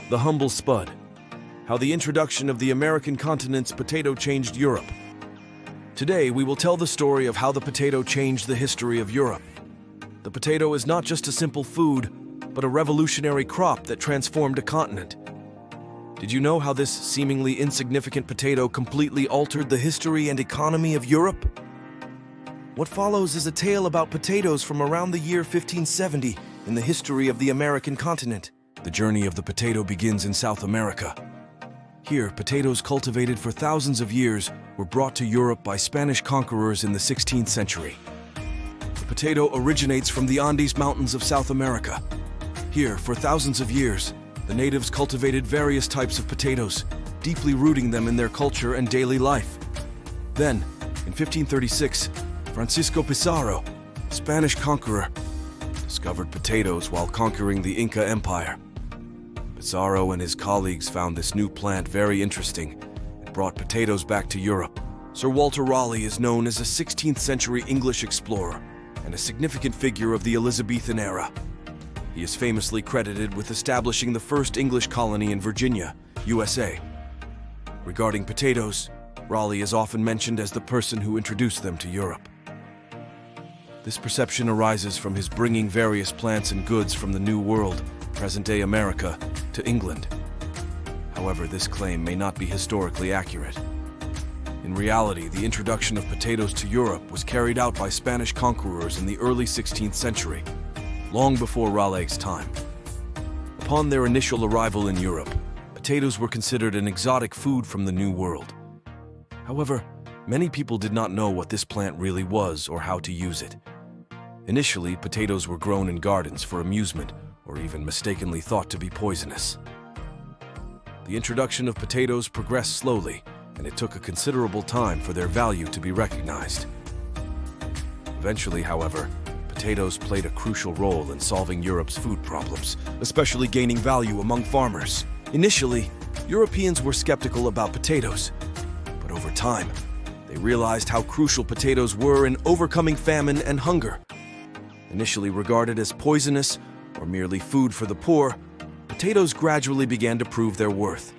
The Humble Spud. How the introduction of the American continent's potato changed Europe. Today, we will tell the story of how the potato changed the history of Europe. The potato is not just a simple food, but a revolutionary crop that transformed a continent. Did you know how this seemingly insignificant potato completely altered the history and economy of Europe? What follows is a tale about potatoes from around the year 1570 in the history of the American continent. The journey of the potato begins in South America. Here, potatoes cultivated for thousands of years were brought to Europe by Spanish conquerors in the 16th century. The potato originates from the Andes Mountains of South America. Here, for thousands of years, the natives cultivated various types of potatoes, deeply rooting them in their culture and daily life. Then, in 1536, Francisco Pizarro, Spanish conqueror, discovered potatoes while conquering the Inca Empire. Pizarro and his colleagues found this new plant very interesting and brought potatoes back to Europe. Sir Walter Raleigh is known as a 16th century English explorer and a significant figure of the Elizabethan era. He is famously credited with establishing the first English colony in Virginia, USA. Regarding potatoes, Raleigh is often mentioned as the person who introduced them to Europe. This perception arises from his bringing various plants and goods from the New World, present-day America, to England. However, this claim may not be historically accurate. In reality, the introduction of potatoes to Europe was carried out by Spanish conquerors in the early 16th century, long before Raleigh's time. Upon their initial arrival in Europe, potatoes were considered an exotic food from the New World. However, many people did not know what this plant really was or how to use it. Initially, potatoes were grown in gardens for amusement or even mistakenly thought to be poisonous. The introduction of potatoes progressed slowly, and it took a considerable time for their value to be recognized. Eventually, however, potatoes played a crucial role in solving Europe's food problems, especially gaining value among farmers. Initially, Europeans were skeptical about potatoes, but over time, they realized how crucial potatoes were in overcoming famine and hunger. Initially regarded as poisonous or merely food for the poor, potatoes gradually began to prove their worth.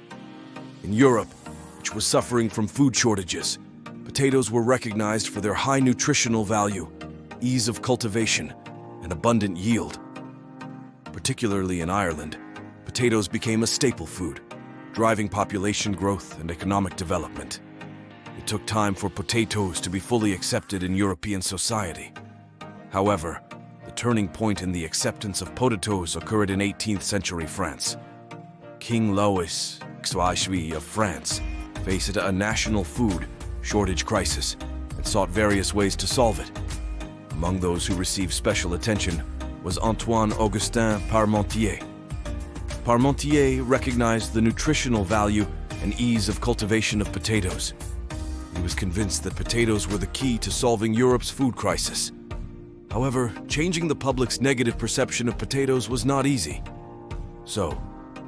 In Europe, which was suffering from food shortages, potatoes were recognized for their high nutritional value, ease of cultivation, and abundant yield. Particularly in Ireland, potatoes became a staple food, driving population growth and economic development. It took time for potatoes to be fully accepted in European society. However, the turning point in the acceptance of potatoes occurred in 18th century France. King Louis XVI of France faced a national food shortage crisis and sought various ways to solve it. Among those who received special attention was Antoine-Augustin Parmentier. Parmentier recognized the nutritional value and ease of cultivation of potatoes. He was convinced that potatoes were the key to solving Europe's food crisis. However, changing the public's negative perception of potatoes was not easy. So,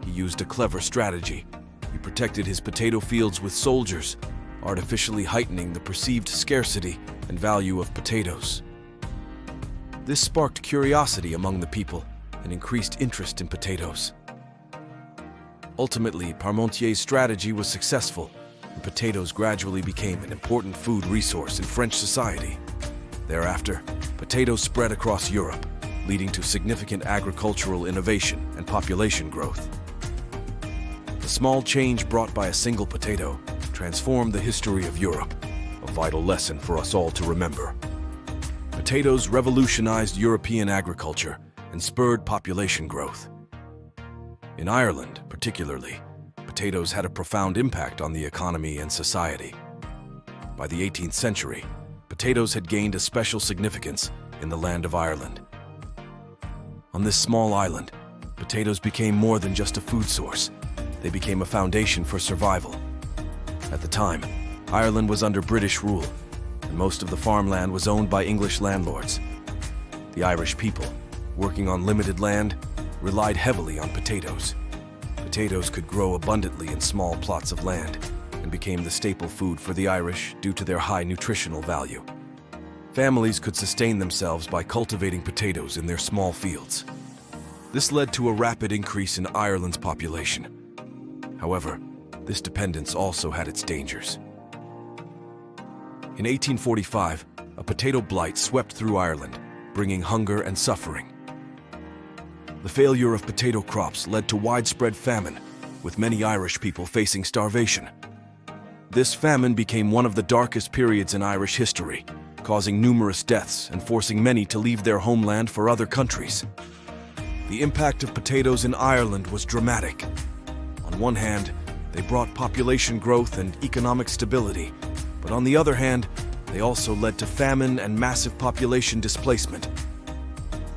he used a clever strategy. He protected his potato fields with soldiers, artificially heightening the perceived scarcity and value of potatoes. This sparked curiosity among the people and increased interest in potatoes. Ultimately, Parmentier's strategy was successful, and potatoes gradually became an important food resource in French society. Thereafter, potatoes spread across Europe, leading to significant agricultural innovation and population growth. The small change brought by a single potato transformed the history of Europe, a vital lesson for us all to remember. Potatoes revolutionized European agriculture and spurred population growth. In Ireland, particularly, potatoes had a profound impact on the economy and society. By the 18th century, potatoes had gained a special significance in the land of Ireland. On this small island, potatoes became more than just a food source. They became a foundation for survival. At the time, Ireland was under British rule, and most of the farmland was owned by English landlords. The Irish people, working on limited land, relied heavily on potatoes. Potatoes could grow abundantly in small plots of land and became the staple food for the Irish due to their high nutritional value. Families could sustain themselves by cultivating potatoes in their small fields. This led to a rapid increase in Ireland's population. However, this dependence also had its dangers. In 1845, a potato blight swept through Ireland, bringing hunger and suffering. The failure of potato crops led to widespread famine, with many Irish people facing starvation. This famine became one of the darkest periods in Irish history, causing numerous deaths and forcing many to leave their homeland for other countries. The impact of potatoes in Ireland was dramatic. On one hand, they brought population growth and economic stability, but on the other hand, they also led to famine and massive population displacement.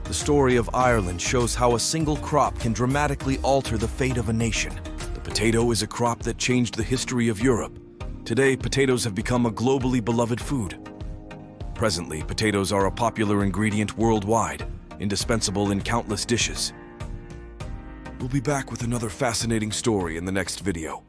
The story of Ireland shows how a single crop can dramatically alter the fate of a nation. The potato is a crop that changed the history of Europe. Today, potatoes have become a globally beloved food. Presently, potatoes are a popular ingredient worldwide, indispensable in countless dishes. We'll be back with another fascinating story in the next video.